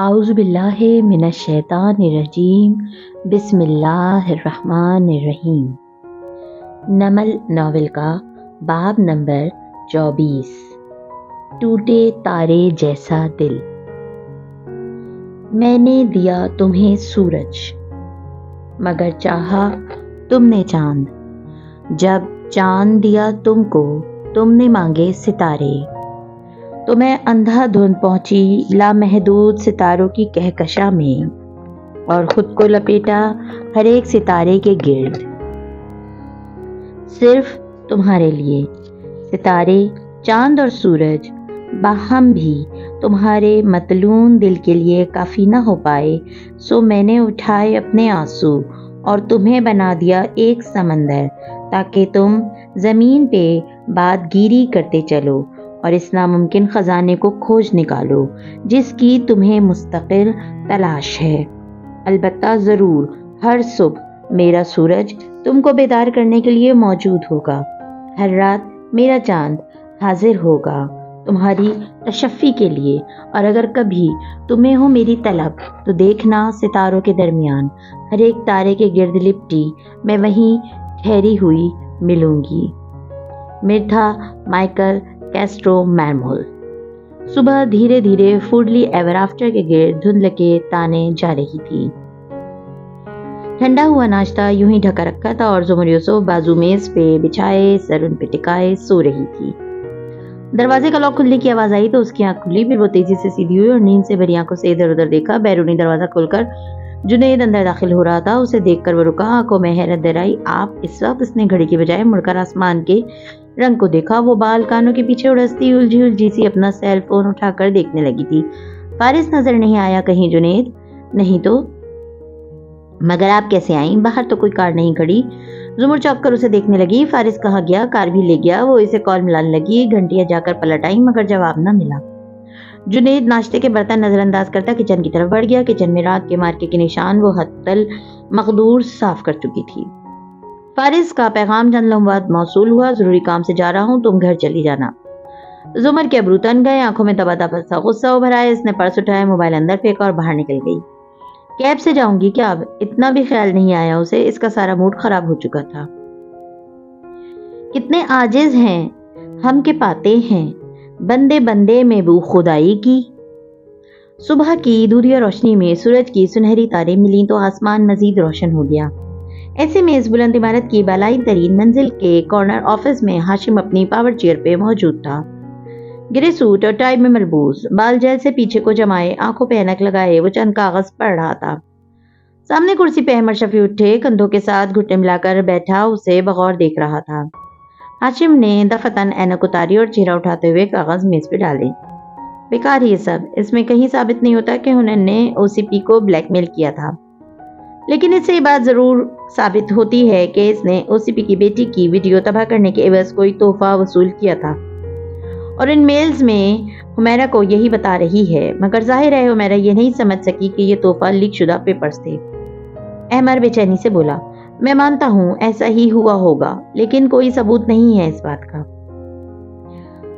اعوذ باللہ من الشیطان الرجیم بسم اللہ الرحمن الرحیم۔ نمل ناول کا باب نمبر 24، ٹوٹے تارے جیسا دل۔ میں نے دیا تمہیں سورج مگر چاہا تم نے چاند، جب چاند دیا تم کو تم نے مانگے ستارے، تو میں اندھا دھند پہنچی لامحدود ستاروں کی کہکشاں میں اور خود کو لپیٹا ہر ایک ستارے کے گرد، صرف تمہارے لیے۔ ستارے، چاند اور سورج باہم بھی تمہارے مطلون دل کے لیے کافی نہ ہو پائے، سو میں نے اٹھائے اپنے آنسو اور تمہیں بنا دیا ایک سمندر، تاکہ تم زمین پہ باد گیری کرتے چلو اور اس ناممکن خزانے کو کھوج نکالو جس کی تمہیں مستقل تلاش ہے۔ البتہ ضرور ہر صبح میرا سورج تم کو بیدار کرنے کے لیے موجود ہوگا، ہر رات میرا چاند حاضر ہوگا تمہاری تشفی کے لیے، اور اگر کبھی تمہیں ہو میری طلب تو دیکھنا ستاروں کے درمیان ہر ایک تارے کے گرد لپٹی میں وہیں ٹھہری ہوئی ملوں گی۔ Murtha Michael Castro میمول۔ صبح دھیرے دھیرے فوڈلی ایور آفٹر کے گرد دھندل کے تانے جا رہی تھی۔ ٹھنڈا ہوا ناشتہ یوں ہی ڈھکا رکھا تھا اور زمر یوسف بازو میز پہ بچھائے سر ان پہ ٹکائے سو رہی تھی۔ دروازے کا لاک کھلنے کی آواز آئی تو اس کی آنکھ کھلی، پھر وہ تیزی سے سیدھی ہوئی اور نیند سے بھری آنکھوں سے ادھر ادھر دیکھا۔ بیرونی دروازہ کھول کر جنید اندر داخل ہو رہا تھا، اسے دیکھ کر وہ رکا، آنکھوں میں حیرت در آئی۔ آپ اس وقت؟ اس نے گھڑی کے بجائے مڑ کر آسمان کے رنگ کو دیکھا۔ وہ بال کانوں کے پیچھے اڑستی الجھی سی اپنا سیل فون اٹھا کر دیکھنے لگی تھی۔ فارس نظر نہیں آیا کہیں؟ جنید نہیں تو مگر آپ کیسے آئیں؟ باہر تو کوئی کار نہیں کھڑی۔ زمر چوک کر اسے دیکھنے لگی۔ فارس کہاں گیا؟ کار بھی لے گیا؟ وہ اسے کال ملانے لگی، گھنٹیاں جا کر پلٹ آئیں مگر جواب نہ ملا۔ جنید ناشتے کے برتن نظر انداز کرتا کچن کی طرف بڑھ گیا۔ کچن میں رات کے مارکے کے نشان وہ حت المقدور صاف کر چکی تھی۔ فارس کا پیغام چند لمحوں بعد موصول ہوا، ضروری کام سے جا رہا ہوں، تم گھر چلی جانا۔ زمر کے ابرو تن گئے، آنکھوں میں دبا دبا سا غصہ ابھر آیا۔ اس نے پرس اٹھایا، موبائل اندر پھینکا اور باہر نکل گئی۔ کیب سے جاؤں گی کیا؟ اب اتنا بھی خیال نہیں آیا اسے، اس کا سارا موڈ خراب ہو چکا تھا۔ کتنے عاجز ہیں ہم کہ پاتے ہیں بندے بندے میں بو خدائی کی۔ صبح کی دودھیا روشنی میں سورج کی سنہری تاریں ملیں تو آسمان مزید روشن ہو گیا۔ ایسے میں اس بلند عمارت کی بالائی ترین منزل کے کارنر آفس میں ہاشم اپنی پاور چیئر پہ موجود تھا، گرے سوٹ اور ٹائی میں ملبوس، بال جیل سے پیچھے کو جمائے، آنکھوں پہ اینک لگائے وہ چند کاغذ پڑھ رہا تھا۔ سامنے کرسی پہ احمد شفیع اٹھے، کندھوں کے ساتھ گھٹنے ملا کر بیٹھا اسے بغور دیکھ رہا تھا۔ ہاشم نے دفتن اینک اتاری اور چہرہ اٹھاتے ہوئے کاغذ میز پہ ڈالے۔ بیکار یہ سب، اس میں کہیں ثابت نہیں ہوتا کہ ہنن نے او سی پی کو بلیک میل کیا تھا، لیکن اس سے یہ بات ضرور ثابت ہوتی ہے کہ اس نے او سی پی کی بیٹی کی ویڈیو تباہ کرنے کے عوض کوئی تحفہ وصول کیا تھا، اور ان میلز میں حمیرہ کو یہی بتا رہی ہے، مگر ظاہر ہے حمیرہ یہ نہیں سمجھ سکی کہ یہ تحفہ لیک شدہ پیپرز تھے۔ احمد بے چینی سے بولا، میں مانتا ہوں ایسا ہی ہوا ہوگا، لیکن کوئی ثبوت نہیں ہے اس بات کا۔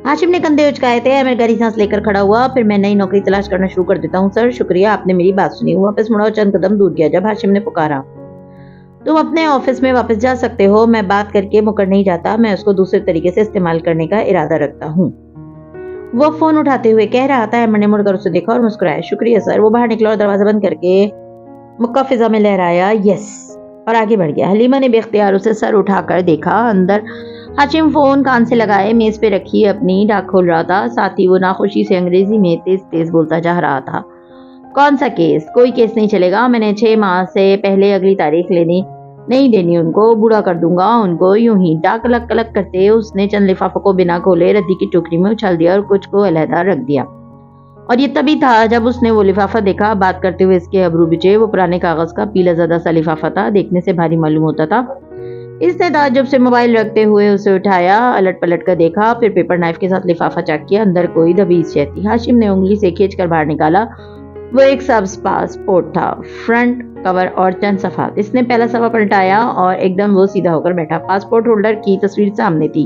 ہاشم نے کندھے اچکائے تھے۔ احمد گہری سانس لے کر کھڑا ہوا، پھر میں نئی نوکری تلاش کرنا شروع کر دیتا ہوں سر۔ شکریہ، آپ نے میری بات سنی۔ وہ واپس مڑا اور چند قدم دور گیا جب ہاشم نے پکارا، تم اپنے آفس میں واپس جا سکتے ہو، میں بات کر کے مکر نہیں جاتا، میں اس کو دوسرے طریقے سے استعمال کرنے کا ارادہ رکھتا ہوں۔ وہ فون اٹھاتے ہوئے کہہ رہا تھا۔ احمد نے مڑ کر اسے دیکھا اور مسکرایا، شکریہ سر۔ وہ باہر نکلا اور دروازہ بند کر کے مکہ فضا میں لہرایا، یس، اور آگے بڑھ گیا۔ حلیمہ نے بے اختیار اسے سر اٹھا کر دیکھا۔ اندر ہاشم فون کان سے لگائے میز پہ رکھی اپنی ڈاک کھول رہا تھا، ساتھ ہی وہ ناخوشی سے انگریزی میں تیز تیز بولتا جا رہا تھا، کون سا کیس؟ کوئی کیس نہیں چلے گا، میں نے 6 ماہ سے پہلے اگلی تاریخ نہیں دینی ان کو، بوڑھا کر دوں گا ان کو۔ یوں ہی ڈاک کلک کلک کرتے اس نے چند لفافوں کو بنا کھولے ردی کی ٹوکری میں اچھال دیا اور کچھ کو علیحدہ رکھ دیا، اور یہ تبھی تھا جب اس نے وہ لفافہ دیکھا۔ بات کرتے ہوئے اس کے ابرو بچے، وہ پرانے کاغذ کا پیلا زدہ سا لفافہ تھا، دیکھنے سے بھاری معلوم ہوتا تھا۔ اس نے تعجب سے موبائل رکھتے ہوئے اسے اٹھایا، الٹ پلٹ کر دیکھا، پھر پیپر نائف کے ساتھ لفافہ چیک کیا، اندر کوئی دبیز شے تھی۔ ہاشم نے انگلی سے کھینچ کر باہر نکالا، وہ ایک سبز پاسپورٹ تھا، فرنٹ کور اور چند صفحات۔ اس نے پہلا صفحہ پلٹایا اور ایک دم وہ سیدھا ہو کر بیٹھا۔ پاسپورٹ ہولڈر کی تصویر سامنے تھی،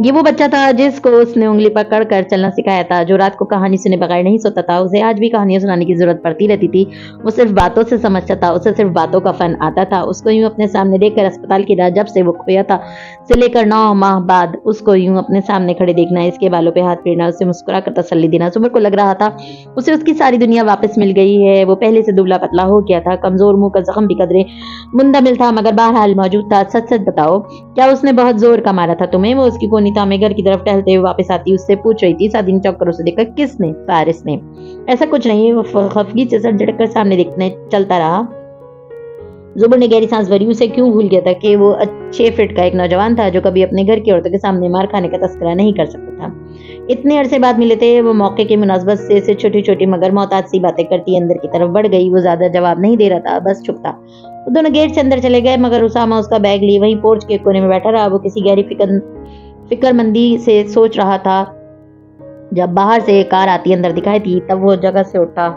یہ وہ بچہ تھا جس کو اس نے انگلی پکڑ کر چلنا سکھایا تھا، جو رات کو کہانی سنے بغیر نہیں سوتا تھا۔ اسے آج بھی کہانیاں سنانے کی ضرورت پڑتی رہتی تھی۔ وہ صرف باتوں سے سمجھتا تھا، اسے صرف باتوں کا فن آتا تھا۔ اس کو یوں اپنے سامنے دیکھ کر اسپتال کی رات جب سے وہ کھویا تھا سے لے کر 9 ماہ بعد اس کو یوں اپنے سامنے کھڑے دیکھنا، اس کے بالوں پہ ہاتھ پھیرنا، اسے مسکرا کر تسلی دینا، زمر کو لگ رہا تھا اسے اس کی ساری دنیا واپس مل گئی ہے۔ وہ پہلے سے دبلا پتلا ہو گیا تھا، کمزور، منہ کا زخم بھی قدرے مندمل تھا، مگر بہرحال موجود تھا۔ سچ سچ بتاؤ، کیا اس نے بہت زور کا مارا تھا تمہیں؟ وہ اس کی کونی تھامے گھر کی طرف ٹہلتے ہوئے واپس آتی اس سے پوچھ رہی تھی۔ سعدی نے چوک کر اسے دیکھا۔ کس نے؟ فارس نے۔ ایسا کچھ نہیں، وہ خفگی سے سر جھٹک کر سامنے دیکھنے چلتا رہا۔ زبر نے گہری سانس بھری، اسے کیوں بھول گیا تھا کہ وہ 6 فٹ کا ایک نوجوان تھا جو کبھی اپنے گھر کی عورتوں کے سامنے مار کھانے کا تذکرہ نہیں کر سکتا تھا۔ اتنے عرصے بعد ملے تھے، وہ موقع کی مناسبت سے اسے چھوٹی چھوٹی مگر محتاط سی باتیں کرتی اندر کی طرف بڑھ گئی۔ وہ زیادہ جواب نہیں دے رہا تھا، بس چپ تھا۔ وہ دونوں گیٹ سے اندر چلے گئے، مگر اسامہ اس کا بیگ لیے وہیں پورچ کے کونے میں بیٹھا رہا۔ وہ کسی گہری فکر مندی سے سوچ رہا تھا۔ جب باہر سے کار آتی اندر دکھائی دی تب وہ جگہ سے اٹھا۔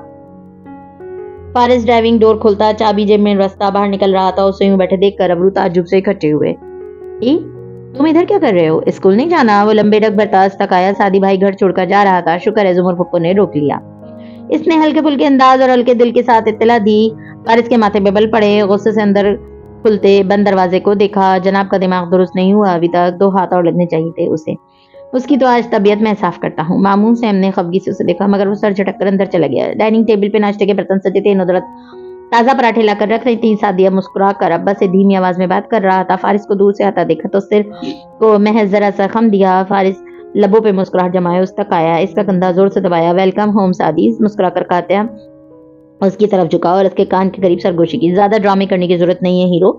فارس ڈرائیونگ ڈور کھولتا، چابی جیب میں رستہ باہر نکل رہا تھا۔ اسے یوں بیٹھے دیکھ کر ابرو تعجب سے اکٹھے ہوئے۔ تم ادھر کیا کر رہے ہو؟ اسکول نہیں جانا؟ وہ لمبے ڈگ برتاس تک آیا۔ سعدی بھائی گھر چھوڑ کر جا رہا تھا، شکر ہے زمر پھپھو نے روک لیا۔ اس نے ہلکے پھلکے انداز اور ہلکے دل کے ساتھ اطلاع دی۔ فارس کے ماتھے پہ بل پڑے، غصے سے اندر کھلتے بند دروازے کو دیکھا۔ جناب کا دماغ درست نہیں ہوا ابھی تک، 2 ہاتھ اور لگنے چاہیے تھے اسے۔ اس کی تو آج طبیعت میں صاف کرتا ہوں۔ مامون سے ہم نے خفگی سے اسے دیکھا، مگر وہ سر جھٹک کر اندر چلا گیا۔ ڈائننگ ٹیبل پہ ناشتے کے برتن سجے تھے، ندرت تازہ پراٹھے لا کر رکھ رہی تھی۔ سعدیہ مسکرا کر ابا سے دھیمی آواز میں بات کر رہا تھا۔ فارس کو دور سے آتا دیکھا تو سر کو محض ذرا سا خم دیا۔ فارس لبوں پہ مسکراہٹ جمائے اس تک آیا، اس کا کندھا زور سے دبایا۔ ویلکم ہوم سعدی، مسکرا کر کہتا اس کی طرف جھکا اور اس کے کان کے قریب سرگوشی کی۔ زیادہ ڈرامے کرنے کی ضرورت نہیں ہے ہیرو،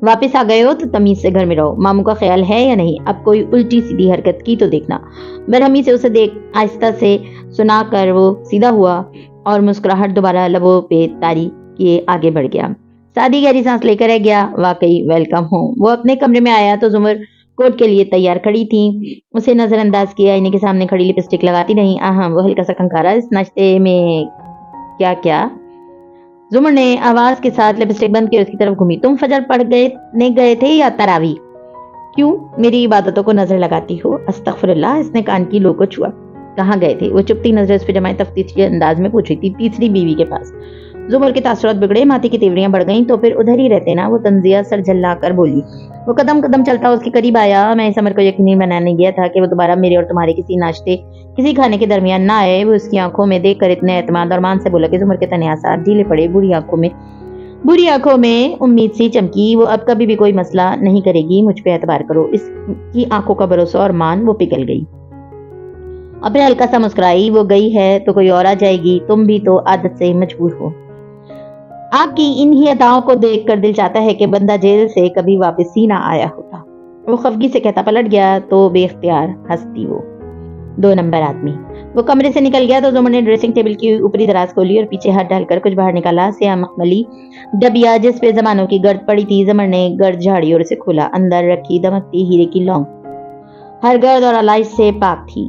واپس آ گئے ہو تو تمیز سے گھر میں رہو۔ ماموں کا خیال ہے یا نہیں؟ اب کوئی الٹی سیدھی حرکت کی تو دیکھنا۔ برہمی سے اسے دیکھ آہستہ سے سنا کر وہ سیدھا ہوا اور مسکراہٹ دوبارہ لبوں پہ طاری کیے آگے بڑھ گیا۔ سعدی گہری سانس لے کر رہ گیا۔ واقعی ویلکم ہوم۔ وہ اپنے کمرے میں آیا تو زمر کوٹ کے لیے تیار کھڑی تھی۔ اسے نظر انداز کیا، آئینے کے سامنے کھڑی لپسٹک لگاتی رہی۔ وہ ہلکا سا کھنکارا، اس ناشتے میں کیا؟ زمر نے آواز کے ساتھ لپسٹک بند کی اور اس کی طرف گھومی۔ تم فجر پڑھ گئے تھے یا تراویح؟ کیوں میری عبادتوں کو نظر لگاتی ہو؟ استغفر اللہ، اس نے کان کی لو کو چھوا۔ کہاں گئے تھے؟ وہ چپتی نظر اس پہ جمائے تفتیشی انداز میں پوچھ رہی تھی۔ تیسری بیوی کے پاس۔ زمر کے تاثرات بگڑے، ماتھے کی تیوریاں بڑھ گئیں۔ تو پھر ادھر ہی رہتے نا؟ وہ تنزیہ سر جھلا کر بولی۔ وہ قدم قدم چلتا اس کے قریب آیا۔ میں اس امر کو یقینی بنانے گیا تھا کہ وہ دوبارہ میرے اور تمہارے کسی کھانے کے درمیان نہ آئے۔ وہ اس کی آنکھوں میں دیکھ کر اتنے اعتماد اور مان سے بولا کہ زمر کے تنے آثار ڈھیلے پڑے۔ بری آنکھوں میں امید سی چمکی۔ وہ اب کبھی بھی کوئی مسئلہ نہیں کرے گی، مجھ پہ اعتبار کرو۔ اس کی آنکھوں کا بھروسہ اور مان وہ پگھل گئی۔ اب ہلکا سا مسکرائی۔ وہ گئی ہے تو کوئی اور آ جائے گی، تم بھی تو عادت سے مجبور ہو۔ آپ کی انہی اداؤں کو دیکھ کر دل چاہتا ہے کہ بندہ جیل سے کبھی واپس ہی نہ آیا ہوتا۔ وہ خفگی سے کہتا پلٹ گیا تو بے اختیار ہنستی وہ۔ 2 نمبر آدمی۔ وہ کمرے سے نکل گیا تو زمر نے ڈریسنگ ٹیبل کی اوپری دراز کھولی اور پیچھے ہاتھ ڈال کر کچھ باہر نکالا۔ سیاہ مخملی ڈبیا جس پہ زمانوں کی گرد پڑی تھی۔ زمر نے گرد جھاڑی اور اسے کھولا۔ اندر رکھی دمکتی ہیرے کی لونگ ہر گرد اور علائش سے پاک تھی۔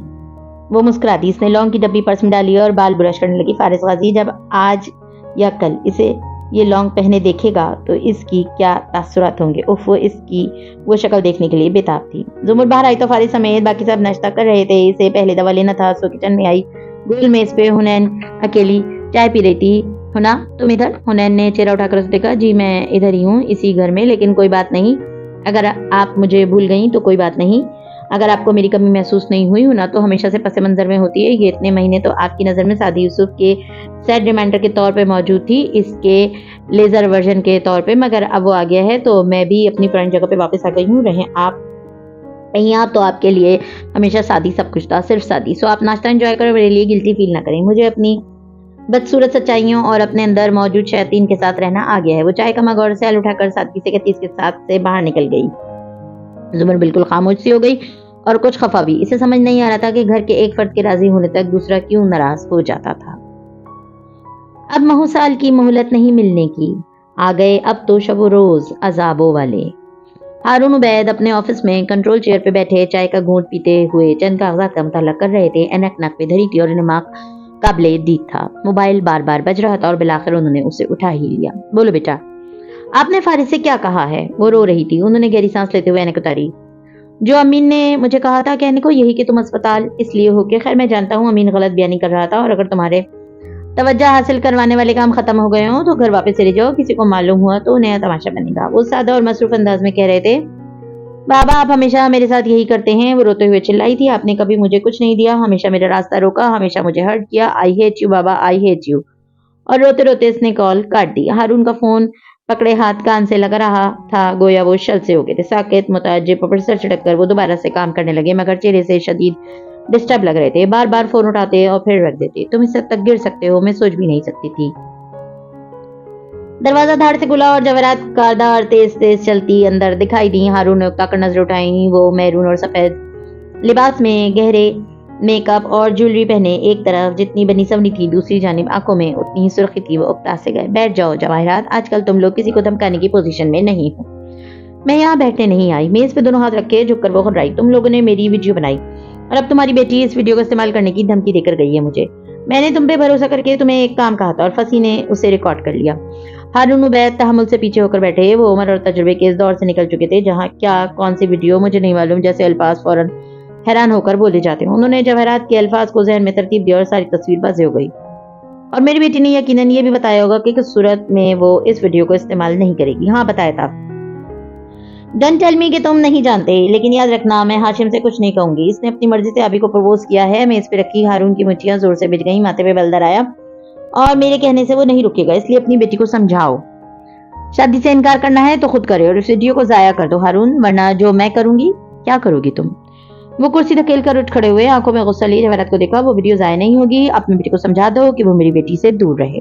وہ مسکرا دی۔ اس نے لونگ کی ڈبی پرس میں ڈالی اور بال برش کرنے لگی۔ فارس غازی جب آج یا کل اسے یہ لونگ پہنے دیکھے گا تو اس کی کیا تاثرات ہوں گے؟ وہ اس کی وہ شکل دیکھنے کے لیے بےتاب تھی۔ زمر باہر آئی تو فارس سمیت باقی سب ناشتہ کر رہے تھے۔ اسے پہلے دوا لینا تھا۔ سو کچن میں آئی۔ گول میز پہ حنین اکیلی چائے پی رہی تھی۔ ہونا تم ادھر؟ حنین نے چہرہ اٹھا کر اسے دیکھا۔ جی میں ادھر ہی ہوں، اسی گھر میں، لیکن کوئی بات نہیں، اگر آپ مجھے بھول گئیں تو کوئی بات نہیں۔ اگر آپ کو میری کمی محسوس نہیں ہوئی ہونا تو ہمیشہ سے پس منظر میں ہوتی ہے۔ یہ اتنے مہینے تو آپ کی نظر میں سعدی یوسف کے سیڈ ریمائنڈر کے طور پہ موجود تھی، اس کے لیزر ورژن کے طور پہ، مگر اب وہ آ گیا ہے تو میں بھی اپنی پرانی جگہ پہ واپس آ گئی ہوں۔ آپ تو آپ کے لیے ہمیشہ سعدی سب کچھ تھا، صرف سعدی۔ سو آپ ناشتہ انجوائے کرو، میرے لیے گلٹی فیل نہ کریں۔ مجھے اپنی بدصورت سچائیوں اور اپنے اندر موجود شیاطین کے ساتھ رہنا آ گیا ہے۔ وہ چائے کا مگ اور سیل اٹھا کر سادگی سے کہتی اس کے ساتھ سے باہر نکل گئی۔ زمر بالکل خاموش سی ہو گئی اور کچھ خفا بھی۔ اسے سمجھ نہیں آ رہا تھا کہ گھر کے ایک فرد کے راضی ہونے تک دوسرا کیوں ناراض ہو جاتا تھا۔ اب مہو سال کی مہلت نہیں ملنے کی، آ گئے اب تو شب و روز عذابوں والے۔ ہارون عبید اپنے آفس میں کنٹرول چیئر پہ بیٹھے چائے کا گھونٹ پیتے ہوئے چند کاغذات کا مطالعہ کر رہے تھے۔ اینک ناک پہ دھری تھی اور دماغ قابل دید تھا۔ موبائل بار بار بج رہا تھا اور بالآخر انہوں نے اسے اٹھا ہی لیا۔ بولو بیٹا، آپ نے فارس سے کیا کہا ہے؟ وہ رو رہی تھی۔ انہوں نے گہری سانس لیتے ہوئے اینک اتاری۔ جو امین نے مجھے کہا تھا کہنے کو یہی کہ تم اسپتال اس لیے ہو کہ خیر میں جانتا ہوں امین غلط بیانی کر رہا تھا اور اگر تمہارے توجہ حاصل کروانے والے کام ختم ہو گئے ہوں تو گھر واپس چلے جاؤ، کسی کو معلوم ہوا تو نیا تماشا بنے گا۔ وہ سادہ اور مصروف انداز میں کہہ رہے تھے بابا آپ ہمیشہ میرے ساتھ یہی کرتے ہیں۔ وہ روتے ہوئے چلائی تھی آپ نے کبھی مجھے کچھ نہیں دیا، ہمیشہ میرا راستہ روکا، ہمیشہ مجھے ہرٹ کیا، آئی ہیٹ یو بابا، آئی ہیٹ یو۔ اور روتے روتے اس نے کال کاٹ دی۔ ہارون کا فون پکڑے ہاتھ کان سے لگا رہا تھا گویا وہ شل سے ہو گئے تھے۔ ساکت متعجب پر سر چڑک کر وہ دوبارہ سے کام کرنے لگے مگر چہرے سے شدید ڈسٹرب لگ رہے تھے۔ بار بار فون اٹھاتے اور پھر رکھ دیتے۔ تم اس حد تک گر سکتے ہو میں سوچ بھی نہیں سکتی تھی۔ دروازہ دھاڑ سے کھلا اور جواہرات کاردار تیز تیز چلتی اندر دکھائی دی۔ ہارون نے اکتا کر نظر اٹھائی۔ وہ میرون اور سفید لباس میں گہرے میک اپ اور جویلری پہنے، ایک طرف جتنی بنی سونی تھی دوسری جانب آنکھوں میں اتنی ہی سرخی تھی۔ وہ اکتا سے گئے۔ بیٹھ جاؤ جواہرات، آج کل تم لوگ کسی کو دھمکانے کی پوزیشن میں نہیں ہو۔ میں یہاں بیٹھنے نہیں آئی۔ میز پہ دونوں ہاتھ رکھے جھک کر وہ گھبرائی۔ تم لوگوں نے میری ویڈیو بنائی اور اب تمہاری بیٹی اس ویڈیو کو استعمال کرنے کی دھمکی دے کر گئی ہے مجھے۔ میں نے تم پہ بھروسہ کر کے تمہیں ایک کام کہا تھا اور فصیح نے اسے ریکارڈ کر لیا۔ ہارون عبید تحمل سے پیچھے ہو کر بیٹھے۔ وہ عمر اور تجربے کے اس دور سے نکل چکے تھے جہاں کیا کون سی ویڈیو مجھے نہیں معلوم جیسے الفاظ فوراً حیران ہو کر بولے جاتے ہیں۔ انہوں نے جواہرات کے الفاظ کو ذہن میں ترتیب دیا اور ساری تصویر واضح ہو گئی۔ اور میری بیٹی نے یقیناً یہ بھی بتایا ہوگا کہ کس صورت میں وہ اس ویڈیو کو استعمال نہیں کرے گی۔ ہاں بتایا تھا۔ ڈونٹ ٹیل می کہ تم نہیں جانتے، لیکن یاد رکھنا میں ہاشم سے کچھ نہیں کہوں گی۔ اس نے اپنی مرضی سے ابھی کو پروپوز کیا ہے۔ میں اس پہ رکھی ہارون کی مٹھیاں زور سے بج گئیں، ماتھے پہ بل در آیا اور میرے کہنے سے وہ نہیں رکے گا، اس لیے اپنی بیٹی کو سمجھاؤ۔ شادی سے انکار کرنا ہے تو خود کرے اور اس ویڈیو کو ضائع کر دو ہارون، ورنہ جو میں کروں گی۔ کیا کرو گی تم؟ وہ کرسی دھکیل کر اٹھ کھڑے ہوئے، آنکھوں میں غصہ لیے جواہرات کو دیکھا۔ وہ ویڈیو ضائع نہیں ہوگی، اپنی بیٹی کو سمجھا دو کہ وہ میری بیٹی سے دور رہے،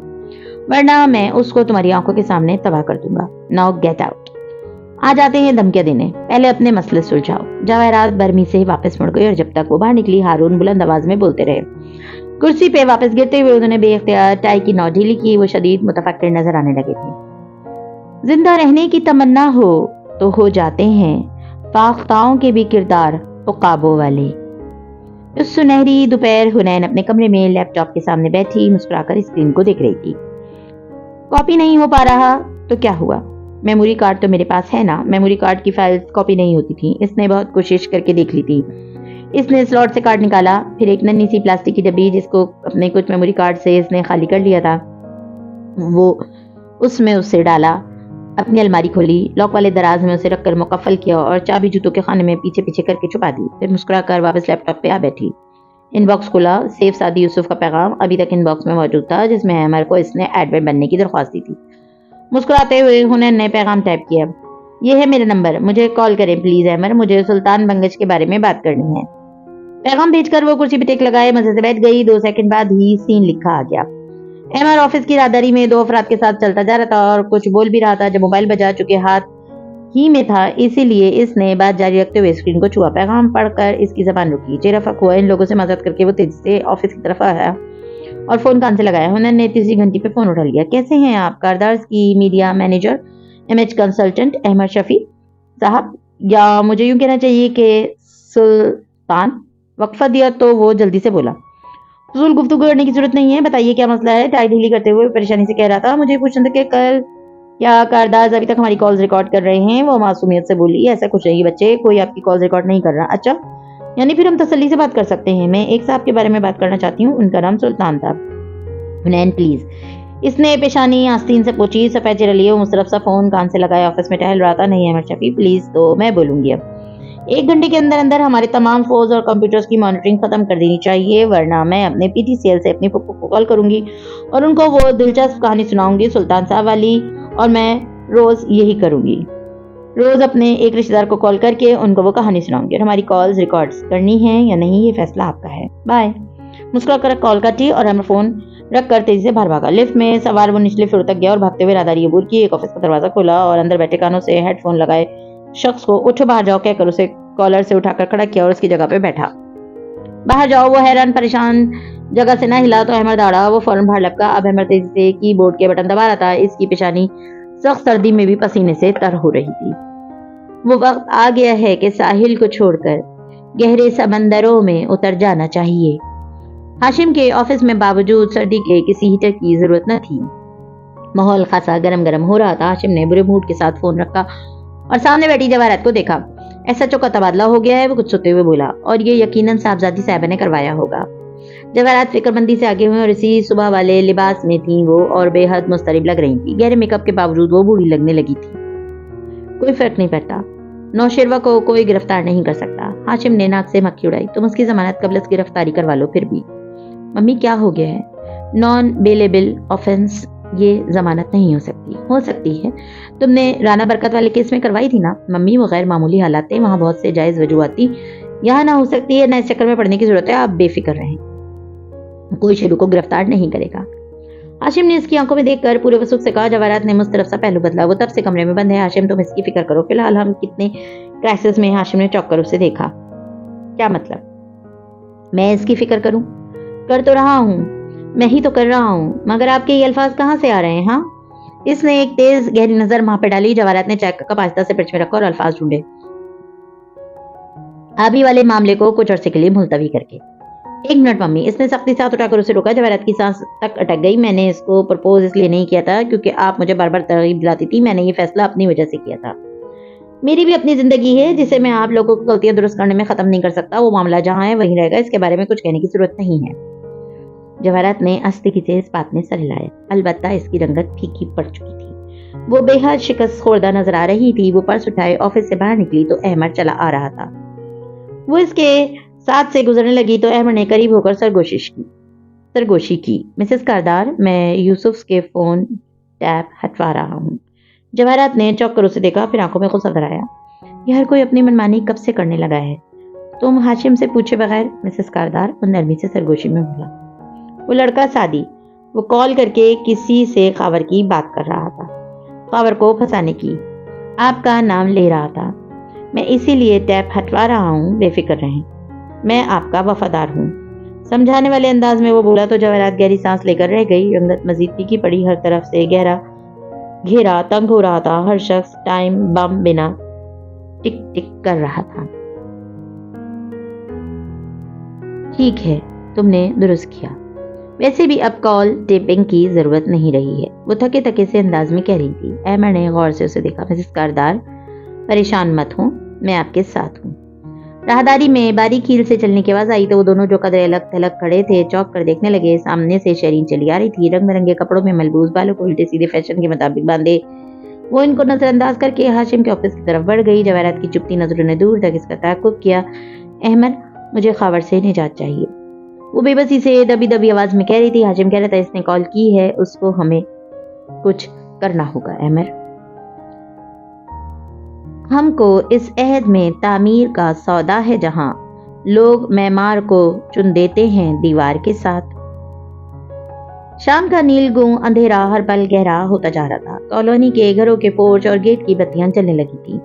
ورنہ میں اس کو تمہاری آنکھوں کے سامنے تباہ کر دوں گا۔ Now get out. آ جاتے ہیں دھمکیاں دینے، پہلے اپنے مسئلے سلجھاؤ۔ جواہرات برمی سے واپس مڑ گئی اور جب تک وہ باہر نکلی ہارون بلند آواز میں بولتے رہے۔ کرسی پہ واپس گرتے ہوئے انہوں نے بے اختیار ٹائی کی نوٹ ڈھیلی کی۔ وہ شدید متفکر نظر آنے لگے تھے۔ زندہ رہنے کی تمنا ہو تو ہو جاتے ہیں فاختاؤں کے بھی کردار عقابوں والے۔ اس سنہری دوپہر حنین اپنے کمرے میں لیپ ٹاپ کے سامنے بیٹھی مسکرا کر اسکرین کو دیکھ رہی تھی۔ کاپی نہیں ہو پا رہا تو کیا ہوا؟ میموری کارڈ تو میرے پاس ہے نا۔ میموری کارڈ کی فائلز کاپی نہیں ہوتی تھی۔ اس نے بہت کوشش کر کے دیکھ لی تھی۔ اس نے سلاٹ سے کارڈ نکالا، پھر ایک ننھی سی پلاسٹک کی ڈبی جس کو اپنے کچھ میموری کارڈ سے اس نے خالی کر لیا تھا وہ اس میں اسے ڈالا، اپنی الماری کھولی، لاک والے دراز میں اسے رکھ کر مقفل کیا اور چابی جوتوں کے خانے میں پیچھے پیچھے کر کے چھپا دی۔ پھر مسکرا کر واپس لیپ ٹاپ پہ آ بیٹھی۔ ان باکس کھولا، سیف سعدی یوسف کا پیغام ابھی تک ان باکس میں موجود تھا جس میں عمر کو اس نے ایڈمن بننے کی درخواست دی تھی۔ مسکراتے ہوئے حنین نے پیغام ٹائپ کیا، یہ ہے میرا نمبر، مجھے کال کریں پلیز احمر، مجھے سلطان بنگش کے بارے میں بات کرنی ہے۔ پیغام بھیج کر وہ کرسی پہ ٹیک لگائے مزے سے بیٹھ گئی۔ 2 سیکنڈ بعد ہی سین لکھا آ گیا۔ احمر آفس کی راہداری میں 2 افراد کے ساتھ چلتا جا رہا تھا اور کچھ بول بھی رہا تھا جب موبائل بجا، چکے ہاتھ ہی میں تھا اسی لیے اس نے بات جاری رکھتے ہوئے اسکرین کو چھوا۔ پیغام پڑھ کر اس کی زبان رکی، چہرہ فک ہوا۔ ان لوگوں سے معذرت کر کے وہ تیزی سے آفس کی طرف آیا اور فون کان سے لگایا۔ حنین نے تیسری گھنٹی پہ فون اٹھا لیا۔ کیسے ہیں آپ؟ کاردارز کی media manager image consultant Ahmed Shafi صاحب، یا مجھے یوں کہنا چاہیے کہ سلطان۔ وقفہ دیا تو وہ جلدی سے بولا، فضول گفتگو کرنے کی ضرورت نہیں ہے، بتائیے کیا مسئلہ ہے؟ ٹائی ڈھیلی کرتے ہوئے پریشانی سے کہہ رہا تھا، مجھے پوچھنا تھا کہ کل کیا کاردارز ابھی تک ہماری کالز ریکارڈ کر رہے ہیں؟ وہ معصومیت سے بولی، ایسا کچھ نہیں بچے، کوئی آپ کی کالز ریکارڈ نہیں کر رہا۔ اچھا، یعنی پھر ہم تسلی سے بات کر سکتے ہیں۔ میں ایک صاحب کے بارے میں بات کرنا چاہتی ہوں، ان کا نام سلطان تھا۔ حنین پلیز۔ اس نے پیشانی آستین سے پوچھی، سفید چہرہ لیے وہ مصرف سا فون کان سے لگائے آفس میں ٹہل رہا تھا۔ نہیں احمد شفیع پلیز، تو میں بولوں گی اب 1 گھنٹے کے اندر اندر ہمارے تمام فونز اور کمپیوٹرز کی مانیٹرنگ ختم کر دینی چاہیے، ورنہ میں اپنے پی ٹی سی ایل سے اپنی پھپھو کو کال کروں گی اور ان کو وہ دلچسپ کہانی سناؤں گی سلطان صاحب والی، اور میں روز یہی کروں گی، روز اپنے ایک رشتہ دار کو کال کر کے ان کو وہ کہانی سناؤں گی، اور ہماری کالز ریکارڈز کرنی ہے یا نہیں یہ فیصلہ آپ کا ہے۔ بائے۔ مسکرا کر کال کاٹی اور ہمیں فون رکھ کر تیزی سے باہر بھاگا۔ لفٹ میں سوار وہ نچلے فلور تک گیا اور بھاگتے ہوئے راہداری عبور کی۔ ایک آفس کا دروازہ کھولا اور اندر بیٹھے کانوں سے ہیڈ فون لگائے شخص کو اٹھو باہر جاؤ کہہ کر اسے کالر سے اٹھا کر کھڑا کیا اور اس کی جگہ پہ بیٹھا۔ باہر جاؤ۔ وہ حیران پریشان جگہ سے نہ ہلا تو احمد آڑا، وہ فوراً باہر لپکا۔ اب احمد تیزی سے کی بورڈ کے بٹن دبا رہا تھا، اس کی پیشانی سخت سردی میں بھی پسینے سے تر ہو رہی تھی۔ وہ وقت آ گیا ہے کہ ساحل کو چھوڑ کر گہرے سمندروں میں اتر جانا چاہیے۔ ہاشم کے آفس میں باوجود سردی کے کسی ہیٹر کی ضرورت نہ تھی۔ ماحول خاصا گرم گرم ہو رہا تھا۔ ہاشم نے برے موڈ کے ساتھ فون رکھا اور سامنے بیٹھی جواہرات کو دیکھا۔ SHO کا تبادلہ ہو گیا ہے، وہ کچھ سوتے ہوئے بولا، اور یہ یقیناً صاحبزادی صاحبہ نے کروایا ہوگا۔ جواہرات فکر مندی سے آگے ہوئیں اور اسی صبح والے لباس میں تھیں وہ، اور بے حد مضطرب لگ رہی تھی۔ گہرے میک اپ کے باوجود وہ بوڑھی لگنے لگی تھی۔ کوئی فرق نہیں پڑتا، نوشیروہ کو کوئی گرفتار نہیں کر سکتا۔ ہاشم نے ناک سے مکھی اڑائی۔ تم اس کی ضمانت قبل از گرفتاری کروا لو پھر بھی۔ ممی کیا ہو گیا ہے؟ نان بیلیبل آفینس، یہ ضمانت نہیں ہو سکتی ہے۔ تم نے رانا برکت والے کیس میں کروائی تھی نا؟ ممی وہ غیر معمولی حالات تھے، وہاں بہت سے جائز وجوہات تھی، یہاں نہ ہو سکتی ہے، نہ اس چکر میں پڑنے کی ضرورت ہے، آپ بے فکر رہیں، کوئی شیرو کو گرفتار نہیں کرے گا۔ ہاشم نے اس کی آنکھوں میں دیکھ کر پورے وسوخ سے کہا۔ جواہرات نے مسترب سا پہلو بدلا۔ وہ تب سے کمرے میں بند ہے ہاشم، تم اس کی فکر کرو، فی الحال ہم کتنے کرائسس میں ہیں۔ ہاشم نے چوک کر اسے دیکھا۔ کیا مطلب؟ میں اس کی فکر کروں؟ کر تو رہا ہوں، میں ہی تو کر رہا ہوں، مگر آپ کے یہ الفاظ کہاں سے آ رہے ہیں؟ ہاں، اس نے ایک تیز گہری نظر ماں پہ ڈالی۔ جواہرات نے چائے کا کپ آہستہ سے فرش میں رکھا اور الفاظ ڈھونڈے، ابھی والے معاملے کو کچھ عرصے کے لیے ملتوی کر کے۔ ایک منٹ ممی، اس نے سختی سے ہاتھ اٹھا کر اسے روکا۔ جواہرات کی سانس تک اٹک گئی۔ میں نے اس کو پرپوز اس لیے نہیں کیا تھا کیونکہ آپ مجھے بار بار ترغیب دلاتی تھی، میں نے یہ فیصلہ اپنی وجہ سے کیا تھا۔ میری بھی اپنی زندگی ہے جسے میں آپ لوگوں کو غلطیاں درست کرنے میں ختم نہیں کر سکتا، وہ معاملہ جہاں ہے وہیں رہے گا، اس کے بارے میں کچھ کہنے کی ضرورت نہیں ہے۔ جواہرات نے آستگی سے اس بات میں سر ہلایا، البتہ اس کی رنگت پھیکی پڑ چکی تھی، وہ بے حد شکست خوردہ نظر آ رہی تھی۔ وہ پرس اٹھائے آفس سے باہر نکلی تو احمد چلا آ رہا تھا۔ وہ اس کے ساتھ سے گزرنے لگی تو احمد نے قریب ہو کر سرگوشی کی۔ مسز کاردار، میں یوسف کے فون ٹیپ ہٹوا رہا ہوں۔ جواہرات نے چوک کر اسے دیکھا، پھر آنکھوں میں غصہ دھرایا۔ یہ ہر کوئی اپنی منمانی کب سے کرنے لگا ہے؟ تم ہاشم سے پوچھے بغیر؟ مسز کاردار وہ نرمی سے سرگوشی میں بولا۔ وہ لڑکا سادی، وہ کال کر کے کسی سے خاور کی بات کر رہا تھا، خاور کو پھنسانے کی، آپ کا نام لے رہا تھا، میں اسی لیے ٹیپ ہٹوا رہا ہوں، بے فکر رہیں، میں آپ کا وفادار ہوں، سمجھانے والے انداز میں وہ بولا تو جواہرات گہری سانس لے کر رہ گئی۔ رنگت مزید پھیکی پڑی، ہر طرف سے گھیرا تنگ ہو رہا تھا، ہر شخص ٹائم بم بنا ٹک ٹک کر رہا تھا۔ ٹھیک ہے، تم نے درست کیا، ویسے بھی اب کال ٹیپنگ کی ضرورت نہیں رہی ہے، وہ تھکے تھکے سے انداز میں کہہ رہی تھی۔ احمد نے غور سے اسے دیکھا۔ مسز کاردار پریشان مت ہوں، میں آپ کے ساتھ ہوں۔ راہداری میں باریک ہیل سے چلنے کی آواز آئی تو وہ دونوں جو قدرے الگ تھلگ کھڑے تھے چوک کر دیکھنے لگے۔ سامنے سے شیرین چلی آ رہی تھی، رنگ برنگے کپڑوں میں ملبوس، بالوں کو الٹے سیدھے فیشن کے مطابق باندھے۔ وہ ان کو نظر انداز کر کے ہاشم کے آفس کی طرف بڑھ گئی۔ جواہرات کی چپتی نظروں نے دور تک اس کا تعاقب کیا۔ احمد، مجھے خاور سے نجات چاہیے، وہ بے بسی سے دبی دبی آواز میں کہہ رہی تھی۔ ہاشم کہہ رہا تھا، اس نے کال کی ہے، اس کو ہمیں کچھ کرنا ہوگا۔ احمد، ہم کو اس عہد میں تعمیر کا سودا ہے جہاں لوگ معمار کو چن دیتے ہیں دیوار کے ساتھ۔ شام کا نیل گوں اندھیرا ہر پل گہرا ہوتا جا رہا تھا۔ کالونی کے گھروں کے پورچ اور گیٹ کی بتیاں جلنے لگی تھی۔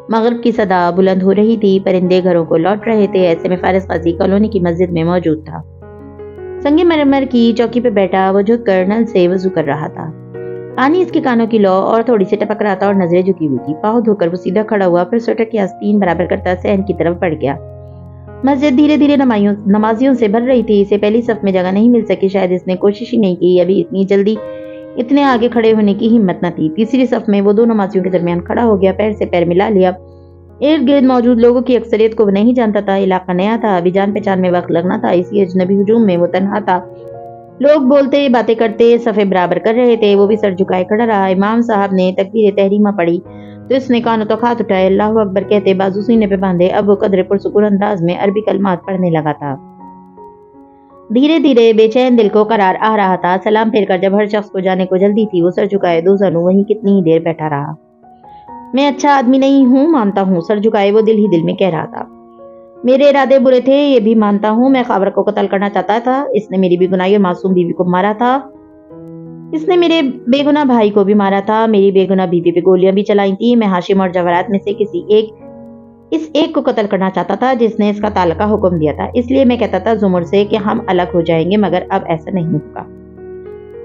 مغرب کی صدا بلند ہو رہی تھی، پرندے گھروں کو لوٹ رہے تھے۔ ایسے میں فارس قاضی کالونی کی مسجد میں موجود تھا۔ سنگ مرمر کی چوکی پہ بیٹھا وہ جھک کر نل سے وضو کر رہا تھا۔ پانی اس کے کانوں کی لو اور تھوڑی سی ٹپک رہا تھا اور نظریں جھکی ہوئی تھی۔ پاؤں دھو کر وہ سیدھا کھڑا ہوا، پھر سوٹر کی آستین برابر کرتا صحن کی طرف بڑھ گیا۔ مسجد دھیرے دھیرے نمازیوں سے بھر رہی تھی۔ اسے پہلی صف میں جگہ نہیں مل سکی، شاید اس نے کوشش ہی نہیں کی، ابھی اتنی جلدی اتنے آگے کھڑے ہونے کی ہمت نہ تھی۔ تیسری صف میں وہ دو نمازیوں کے درمیان کھڑا ہو گیا، پیر سے پیر ملا لیا۔ ارد گرد موجود لوگوں کی اکثریت کو وہ نہیں جانتا تھا، علاقہ نیا تھا، ابھی جان پہچان میں وقت لگنا تھا، اسی اجنبی ہجوم میں وہ تنہا تھا۔ لوگ بولتے باتیں کرتے صفیں برابر کر رہے تھے، وہ بھی سر جھکائے کھڑا رہا۔ امام صاحب نے تکبیر تحریمہ پڑھی تو اس نے کانوں تک ہاتھ اٹھائے، اللہ اکبر کہتے بازو سینے پہ باندھے۔ اب وہ قدرے پرسکون انداز میں عربی کلمات پڑھنے لگا تھا۔ دھیرے دھیرے بے چین دل کو قرار آ رہا تھا۔ سلام پھیر کر جب ہر شخص کو جانے کو جلدی تھی، وہ سر جھکائے دو زانوں وہیں کتنی ہی دیر بیٹھا رہا۔ میں اچھا آدمی نہیں ہوں، مانتا ہوں، سر جھکائے وہ دل ہی دل میں کہہ رہا تھا۔ میرے ارادے برے تھے، یہ بھی مانتا ہوں، میں خاور کو قتل کرنا چاہتا تھا، اس نے میری بے گناہی اور معصوم بیوی کو مارا تھا، اس نے میرے بے گناہ بھائی کو بھی مارا تھا، میری بے گناہ بیوی پہ گولیاں بھی چلائی تھی۔ میں ہاشم اور جواہرات میں سے کسی اس ایک کو قتل کرنا چاہتا تھا جس نے اس کا طلاق کا حکم دیا تھا، اس لیے میں کہتا تھا زمر سے کہ ہم الگ ہو جائیں گے، مگر اب ایسا نہیں ہوگا۔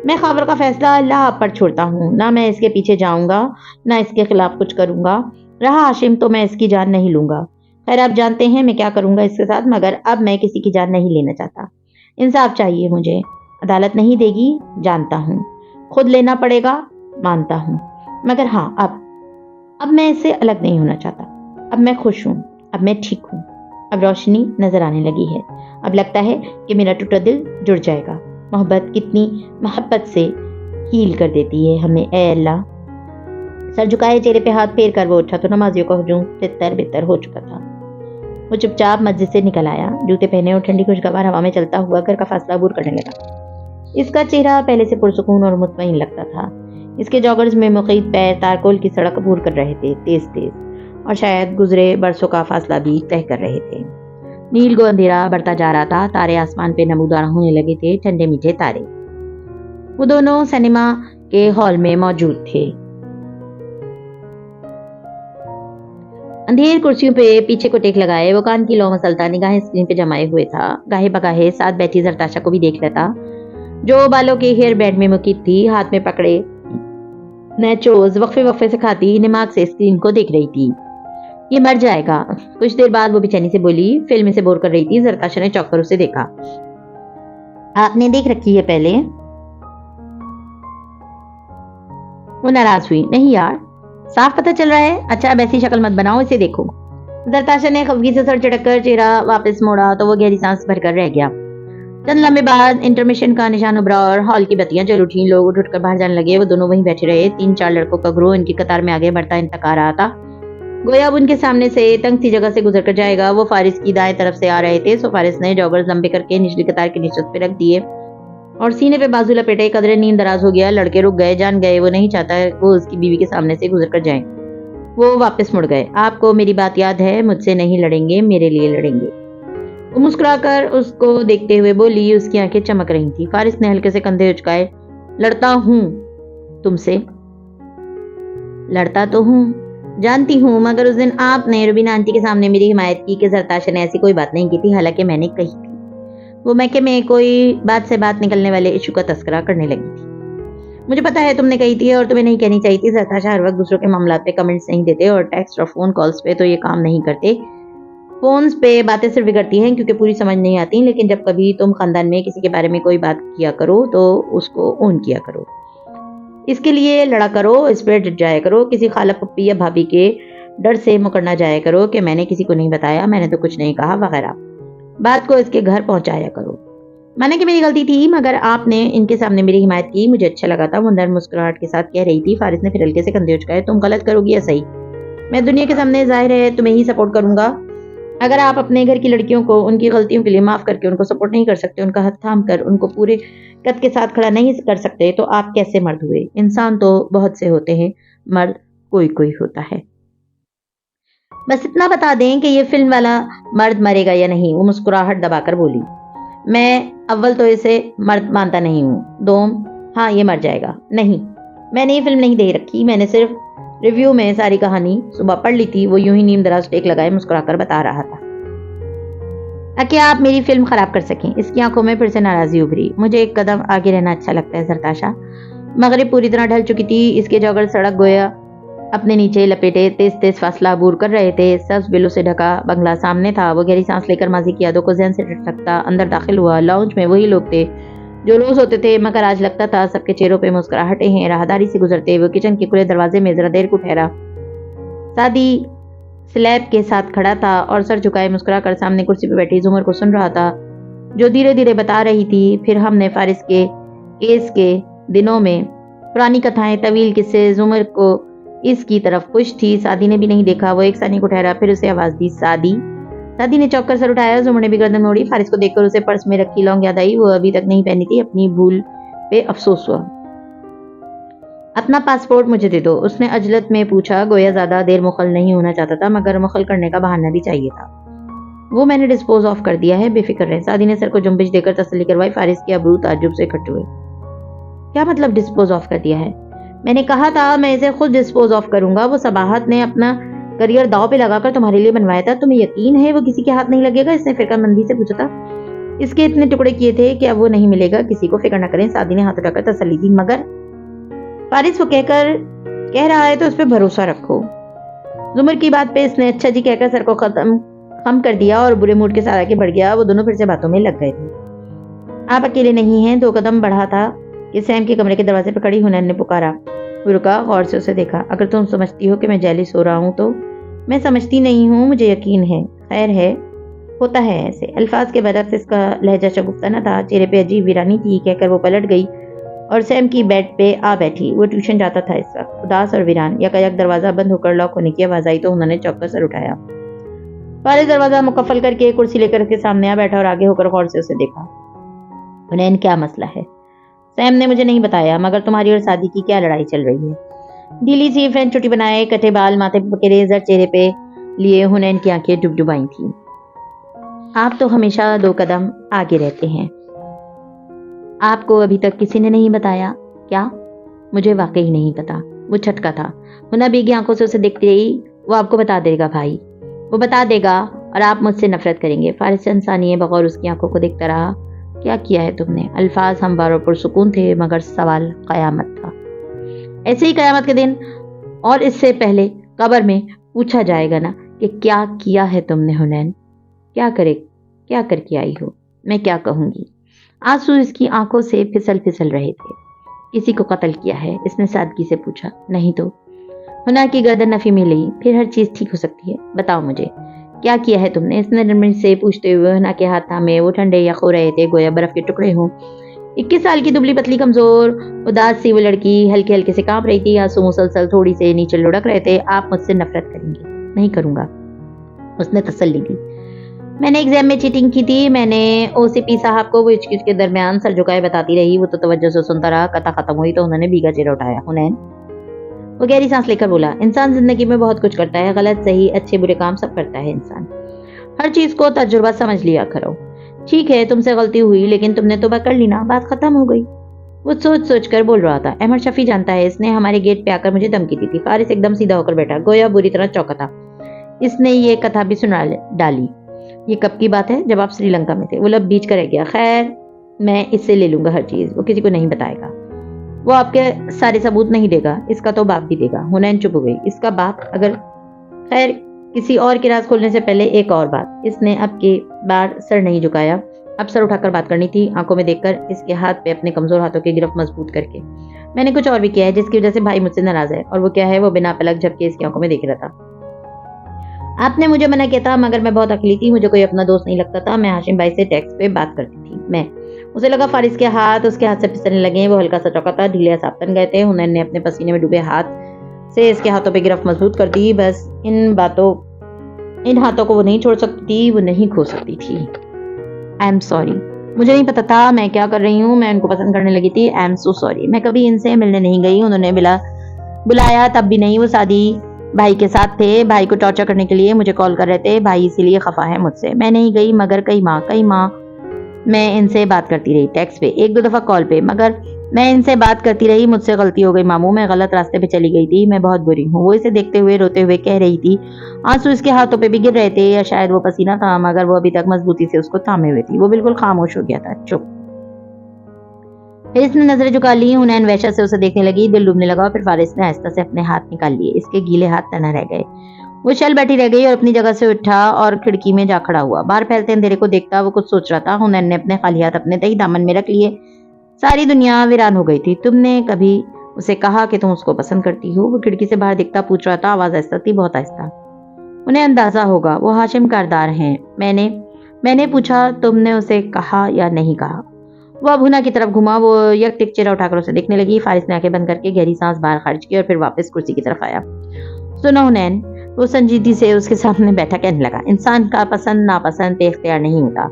میں خاور کا فیصلہ اللہ آپ پر چھوڑتا ہوں، نہ میں اس کے پیچھے جاؤں گا نہ اس کے خلاف کچھ کروں گا۔ رہا ہاشم تو میں اس کی جان نہیں لوں گا، خیر آپ جانتے ہیں میں کیا کروں گا اس کے ساتھ، مگر اب میں کسی کی جان نہیں لینا چاہتا۔ انصاف چاہیے مجھے، عدالت نہیں دے گی جانتا ہوں، خود لینا پڑے گا مانتا ہوں، مگر ہاں اب میں اس سے الگ نہیں ہونا چاہتا۔ اب میں خوش ہوں، اب میں ٹھیک ہوں، اب روشنی نظر آنے لگی ہے، اب لگتا ہے کہ میرا ٹوٹا دل جڑ جائے گا۔ محبت کتنی محبت سے ہیل کر دیتی ہے ہمیں، اے اللہ۔ سر جھکائے چہرے پہ ہاتھ پھیر کر وہ اٹھا تو نمازیوں کا ہجوم تتر بتر ہو چکا تھا۔ وہ چپ چاپ مسجد سے نکل آیا، جوتے پہنے اور ٹھنڈی خوشگوار ہوا میں چلتا ہوا گھر کا فاصلہ عبور کرنے لگا۔ اس کا چہرہ پہلے سے پرسکون اور مطمئن لگتا تھا۔ اس کے جاگرز میں مقید پیر تارکول کی سڑک عبور کر رہے تھے، تیز تیز، اور شاید گزرے برسوں کا فاصلہ بھی طے کر رہے تھے۔ نیل گو اندھیرا بڑھتا جا رہا تھا، تارے آسمان پہ نمودار ہونے لگے تھے، ٹھنڈے میٹھے تارے۔ وہ دونوں سنیما کے ہال میں موجود تھے۔ اندھیر کرسیوں پہ پیچھے کو ٹیک لگائے وہ کان کی لو مسلتا نگاہیں اسکرین پہ جمائے ہوئے تھا۔ گاہے بگاہے ساتھ بیٹھی زرتاشا کو بھی دیکھ لیتا، جو بالوں کے ہیئر بینڈ میں مقید تھی، ہاتھ میں پکڑے نیچوز وقفے وقفے سے کھاتی نماز سے اسکرین کو دیکھ رہی تھی۔ یہ مر جائے گا۔ کچھ دیر بعد وہ بے چینی سے بولی، فلم سے بور کر رہی تھی۔ زرتاشا نے چوک کر اسے دیکھا۔ آپ نے دیکھ رکھی ہے پہلے؟ وہ ناراض ہوئی۔ نہیں یار، صاف پتہ چل رہا ہے۔ اچھا اب ایسی شکل مت بناؤ، اسے دیکھو۔ زرتاشا نے خفگی سے سر چٹک کر چہرہ واپس موڑا تو وہ گہری سانس بھر کر رہ گیا۔ چند لمحے بعد انٹرمیشن کا نشان ابھرا اور ہال کی بتیاں جل اٹھیں۔ لوگ اٹھ کر باہر جانے لگے۔ وہ دونوں وہیں بیٹھے رہے۔ 3-4 لڑکوں کا گروہ ان کی قطار میں آگے بڑھتا انتقا رہا تھا، گویا اب ان کے سامنے سے تنگ سی جگہ سے گزر کر جائے گا۔ وہ فارس کی دائیں طرف سے آ رہے تھے، سو فارس نے جاگرز لمبے کر کے نچلی قطار کی نشست پہ رکھ دیے اور سینے پہ بازو لپیٹے قدرے نیند دراز ہو گیا۔ لڑکے رک گئے، جان گئے وہ نہیں چاہتا وہ اس کی بیوی کے سامنے سے گزر کر جائیں۔ وہ واپس مڑ گئے۔ آپ کو میری بات یاد ہے، مجھ سے نہیں لڑیں گے، میرے لیے لڑیں گے۔ وہ مسکرا کر اس کو دیکھتے ہوئے بولی، اس کی آنکھیں چمک رہی تھیں۔ فارس نے ہلکے سے کندھے اچکائے۔ لڑتا ہوں تم سے، لڑتا تو ہوں، جانتی ہوں، مگر اس دن آپ نے روبینہ آنٹی کے سامنے میری حمایت کی کہ زرتاشا نے ایسی کوئی بات نہیں کی تھی، حالانکہ میں نے کہی تھی۔ وہ میکے میں کوئی بات سے بات نکلنے والے ایشو کا تذکرہ کرنے لگی تھی۔ مجھے پتا ہے تم نے کہی تھی اور تمہیں نہیں کہنی چاہیے تھی۔ زرتاشا ہر وقت دوسروں کے معاملات پہ کمنٹس نہیں دیتے اور ٹیکسٹ اور فون کالز پہ تو یہ کام نہیں کرتے۔ فونز پہ باتیں صرف بگڑتی ہیں کیونکہ پوری سمجھ نہیں آتی، لیکن جب کبھی تم خاندان میں کسی کے بارے میں کوئی بات کیا کرو تو اس کو اون کیا کرو، اس کے لیے لڑا کرو، اس پہ ڈٹ جایا کرو، کسی خالہ پپی یا بھابھی کے ڈر سے مکرنا جایا کرو کہ میں نے کسی کو نہیں بتایا، میں نے تو کچھ نہیں کہا وغیرہ۔ بات کو اس کے گھر پہنچایا کرو۔ مانا کہ میری غلطی تھی، مگر آپ نے ان کے سامنے میری حمایت کی، مجھے اچھا لگا تھا، وہ نرم مسکراہٹ کے ساتھ کہہ رہی تھی۔ فارس نے پھر ہلکے سے کندھے اچکائے۔ تم غلط کرو گی یا صحیح، میں دنیا کے سامنے ظاہر ہے تمہیں ہی سپورٹ کروں گا۔ اگر آپ اپنے گھر کی لڑکیوں کو ان کی غلطیوں کے لیے معاف کر کے ان کو سپورٹ نہیں کر سکتے، ان کا ہاتھ تھام کر ان کو پورے قد کے ساتھ کھڑا نہیں کر سکتے، تو آپ کیسے مرد ہوئے؟ انسان تو بہت سے ہوتے ہیں، مرد کوئی کوئی ہوتا ہے۔ بس اتنا بتا دیں کہ یہ فلم والا مرد مرے گا یا نہیں۔ وہ مسکراہٹ دبا کر بولی، میں اول تو اسے مرد مانتا نہیں ہوں، دوم ہاں یہ مر جائے گا۔ نہیں، میں نے یہ فلم نہیں دیکھ رکھی، میں نے صرف ریویو میں ساری کہانی صبح پڑھ لی تھی۔ وہ یوں ہی نیم دراز ٹیک لگائے مسکرا کر بتا رہا تھا تاکہ آپ میری فلم خراب کر سکیں۔ اس کی آنکھوں میں پھر سے ناراضی ابھری۔ مجھے ایک قدم آگے رہنا اچھا لگتا ہے زرتاشا۔ مغرب پوری طرح ڈھل چکی تھی، اس کے جاگر سڑک گویا اپنے نیچے لپیٹے تیز تیز فاصلہ عبور کر رہے تھے۔ سبز بلوں سے ڈھکا بنگلہ سامنے تھا۔ وہ گہری سانس لے کر ماضی کی یادوں کو ذہن سے رکھتا اندر داخل ہوا۔ لاؤنج میں وہی لوگ تھے جو روز ہوتے تھے، مگر آج لگتا تھا سب کے چہروں پہ مسکراہٹیں ہیں۔ راہداری سے گزرتے وہ کچن کے کھلے دروازے میں ذرا دیر کو ٹھہرا۔ سادی سلیب کے ساتھ کھڑا تھا اور سر جھکائے مسکرا کر سامنے کرسی پہ بیٹھی زمر کو سن رہا تھا، جو دھیرے دھیرے بتا رہی تھی۔ پھر ہم نے فارس کے کیس کے دنوں میں پرانی کتھائیں، طویل قصے۔ زمر کو اس کی طرف پش تھی، سادی نے بھی نہیں دیکھا۔ وہ ایک ثانیہ کو ٹھہرا، پھر اسے آواز دی، سادی۔ سادی نے چوک کر سر اٹھایا۔ زمر نے بھی گردن موڑی۔ فارس کو دیکھ کر اسے پرس میں رکھی لونگ یاد آئی، وہ ابھی تک نہیں پہنی تھی۔ اپنی بھول پہ افسوس ہوا۔ اپنا پاسپورٹ مجھے دے دو، اس نے عجلت میں پوچھا، گویا زیادہ دیر مخل نہیں ہونا چاہتا تھا، مگر مخل کرنے کا بہانہ بھی چاہیے تھا۔ وہ میں نے ڈسپوز آف کر دیا ہے، بے فکر رہیں۔ سادی نے سر کو جنبش دے کر تسلی کروائی۔ فارس کے ابرو تعجب سے کھٹے ہوئے۔ کیا مطلب ڈسپوز آف کر دیا ہے؟ میں نے کہا تھا میں اسے خود ڈسپوز آف کروں گا۔ وہ صباحت نے اپنا کریئر داؤ پہ لگا کر تمہارے لیے بنوایا تھا، تمہیں یقین ہے وہ کسی کے ہاتھ نہیں لگے گا؟ اس نے فرقہ مندی سے پوچھا تھا۔ اس کے اتنے ٹکڑے کیے تھے کہ اب وہ نہیں ملے گا کسی کو، فکر نہ کریں۔ سادی نے ہاتھ اٹھا کر تسلی دی۔ مگر فارس وہ کہہ رہا ہے تو اس پہ بھروسہ رکھو۔ زمر کی بات پہ اس نے اچھا جی کہہ کر سر کو خم کر دیا اور برے موڈ کے ساتھ آگے بڑھ گیا۔ وہ دونوں پھر سے باتوں میں لگ گئے تھے۔ آپ اکیلے نہیں ہیں۔ 2 قدم بڑھا تھا کہ سیم کے کمرے کے دروازے پہ کھڑی ہنر نے پکارا۔ وہ رکا، غور سے اسے دیکھا۔ اگر تم سمجھتی ہو کہ میں جیلس ہو رہا ہوں تو میں سمجھتی نہیں ہوں، مجھے یقین ہے۔ خیر ہے، ہوتا ہے ایسے۔ الفاظ کے برعکس اس کا لہجہ شگفتانہ تھا، چہرے پہ عجیب ویرانی تھی۔ کہہ کر وہ پلٹ گئی اور سیم کی بیڈ پہ آ بیٹھی۔ وہ ٹیوشن جاتا تھا اس وقت، اداس اور ویران۔ یکایک دروازہ بند ہو کر لاک ہونے کی آواز آئی تو انہوں نے چوک کر سر اٹھایا۔ فارس دروازہ مقفل کر کے کرسی لے کر اس کے سامنے آ بیٹھا اور آگے ہو کر غور سے اسے دیکھا۔ حنین، کیا مسئلہ ہے؟ سیم نے مجھے نہیں بتایا، مگر تمہاری اور سادی کی کیا لڑائی چل رہی ہے؟ ڈھیلی سی فرینچ چوٹی بنائے، کٹے بال ماتھے پہ پکے ریزر چہرے پہ لیے حنین کی آنکھیں ڈبڈبائی تھیں۔ آپ تو ہمیشہ 2 قدم آگے رہتے ہیں۔ آپ کو ابھی تک کسی نے نہیں بتایا کیا؟ مجھے واقعی نہیں پتا۔ وہ چھٹکا تھا۔ ہنا بھیگی آنکھوں سے اسے دیکھتی رہی۔ وہ آپ کو بتا دے گا بھائی، وہ بتا دے گا اور آپ مجھ سے نفرت کریں گے۔ فارس انسانی بغور اس کی آنکھوں کو دیکھتا رہا۔ کیا کیا ہے تم نے؟ الفاظ ہموار اور پرسکون تھے، مگر سوال قیامت تھا۔ ایسے ہی قیامت کے دن اور اس سے پہلے قبر میں پوچھا جائے گا نا کہ کیا کیا ہے تم نے حنین؟ کیا کر کے آئی ہو؟ میں کیا کہوں گی؟ آنسو اس کی آنکھوں سے پھسل رہے تھے۔ کسی کو قتل کیا ہے؟ اس نے سادگی سے پوچھا۔ نہیں تو؟ ہنا کی گردن نفی میں لی۔ پھر ہر چیز ٹھیک ہو سکتی ہے، بتاؤ مجھے کیا کیا ہے تم نے؟ اس نے نرمی سے پوچھتے ہوئے ہنا کے ہاتھ تھامے۔ وہ ٹھنڈے یا کھو رہے تھے، گویا برف کے ٹکڑے ہوں۔ 21 سال کی دبلی پتلی کمزور اداس سی وہ لڑکی ہلکے ہلکے سے کانپ رہی تھی۔ آنسو مسلسل تھوڑی سے نیچے لڑک رہے تھے۔ آپ مجھ سے نفرت کریں گے؟ نہیں کروں گا، اس نے تسلی دی۔ میں نے ایگزام میں چیٹنگ کی تھی۔ میں نے او سی پی صاحب کو وہ ہچکچ کے درمیان سر جھکائے بتاتی رہی۔ وہ تو توجہ سے سنتا رہا۔ کتھا ختم ہوئی تو انہوں نے بھیگا چہرہ اٹھایا۔ حنین، وہ گہری سانس لے کر بولا، انسان زندگی میں بہت کچھ کرتا ہے، غلط صحیح اچھے برے کام سب کرتا ہے انسان۔ ہر چیز کو تجربہ سمجھ لیا کرو۔ ٹھیک ہے، تم سے غلطی ہوئی، لیکن تم نے توبہ کر لی نا، بات ختم ہو گئی۔ وہ سوچ کر بول رہا تھا۔ احمد شفیع جانتا ہے، اس نے ہمارے گیٹ پہ آ کر مجھے دھمکی دی تھی۔ فارس ایک دم سیدھا ہو کر بیٹھا، گویا بری طرح چونکا تھا۔ اس نے یہ کتھا بھی سنا ڈالی۔ یہ کب کی بات ہے؟ جب آپ سری لنکا میں تھے۔ وہ لب بیچ کر رہ گیا۔ خیر، میں اس سے لے لوں گا ہر چیز، وہ کسی کو نہیں بتائے گا۔ وہ آپ کے سارے ثبوت نہیں دے گا، اس کا تو باپ بھی دے گا۔ حنین چپ ہو گئی۔ اس کا باپ؟ اگر خیر، کسی اور کی راز کھولنے سے پہلے ایک اور بات۔ اس نے اب کی بار سر نہیں جھکایا، اب سر اٹھا کر بات کرنی تھی، آنکھوں میں دیکھ کر، اس کے ہاتھ پہ اپنے کمزور ہاتھوں کی گرفت مضبوط کر کے۔ میں نے کچھ اور بھی کیا ہے جس کی وجہ سے بھائی مجھ سے ناراض ہے۔ اور وہ کیا ہے؟ وہ بنا پلک جھپکے اس کی آنکھوں میں دیکھ رہا تھا۔ آپ نے مجھے منع کیا تھا، مگر میں بہت عقلی تھی، مجھے کوئی اپنا دوست نہیں لگتا تھا۔ میں ہاشم بھائی سے ٹیکسٹ پہ بات کرتی تھی۔ اسے لگا فارس کے ہاتھ اس کے ہاتھ سے پھسلنے لگے۔ وہ ہلکا سا چونکا تھا، ڈھیلے اعصاب تن گئے تھے۔ حنین نے اپنے پسینے میں ڈوبے ہاتھ سے اس کے ہاتھوں پہ گرفت مضبوط کر دی۔ بس ان ہاتھوں کو وہ نہیں چھوڑ سکتی تھی، وہ نہیں کھو سکتی تھی۔ آئی ایم سوری، مجھے نہیں پتا تھا میں کیا کر رہی ہوں، میں ان کو پسند کرنے لگی تھی۔ آئی ایم سو سوری، میں کبھی ان سے ملنے نہیں گئی، انہوں نے بلایا تب بھی نہیں۔ وہ سادی بھائی کے ساتھ تھے، بھائی کو ٹارچر کرنے کے لیے مجھے کال کر رہے تھے، بھائی اسی لیے خفا ہے مجھ سے۔ میں نہیں گئی، مگر کئی ماہ میں ان سے بات کرتی رہی، ٹیکسٹ پہ، 1-2 دفعہ کال پہ، مگر میں ان سے بات کرتی رہی۔ مجھ سے غلطی ہو گئی ماموں، میں غلط راستے پہ چلی گئی تھی، میں بہت بری ہوں۔ وہ اسے دیکھتے ہوئے روتے ہوئے کہہ رہی تھی۔ آنسو اس کے ہاتھوں پہ بھی گر رہے تھے، یا شاید وہ پسینہ تھا، مگر وہ ابھی تک مضبوطی سے اس کو تھامے ہوئے تھی۔ وہ بالکل خاموش ہو گیا تھا، چپ۔ پھر اس نے نظریں جھکا لی۔ حنین وحشت سے اسے دیکھنے لگی، دل ڈوبنے لگا۔ پھر فارس نے آہستہ سے اپنے ہاتھ نکال لیے، اس کے گیلے ہاتھ تنہا رہ گئے۔ وہ شل بیٹھی رہ گئی اور اپنی جگہ سے اٹھا اور کھڑکی میں جا کھڑا ہوا۔ باہر پھیلتے اندھیرے کو دیکھتا وہ کچھ سوچ رہا تھا۔ حنین نے اپنے خالی ہاتھ اپنے تہی دامن میں رکھ لیے۔ ساری دنیا ویران ہو گئی تھی۔ تم نے کبھی اسے کہا کہ تم اس کو پسند کرتی ہو؟ وہ کھڑکی سے باہر دیکھتا پوچھ رہا تھا، آواز آہستہ تھی، بہت آہستہ۔ انہیں اندازہ ہوگا، وہ ہاشم کردار ہیں۔ میں نے پوچھا، تم نے اسے کہا یا نہیں کہا؟ وہ اب ہنا کی طرف گھوما۔ وہ یک ٹک چہرہ اٹھا کر اسے دیکھنے لگی۔ فارس نے آنکھیں بند کر کے گہری سانس باہر خارج کی اور پھر واپس کرسی کی طرف آیا۔ سنو حنین، وہ سنجیدگی سے اس کے سامنے بیٹھا کہنے لگا، انسان کا پسند ناپسند پہ اختیار نہیں ہوتا،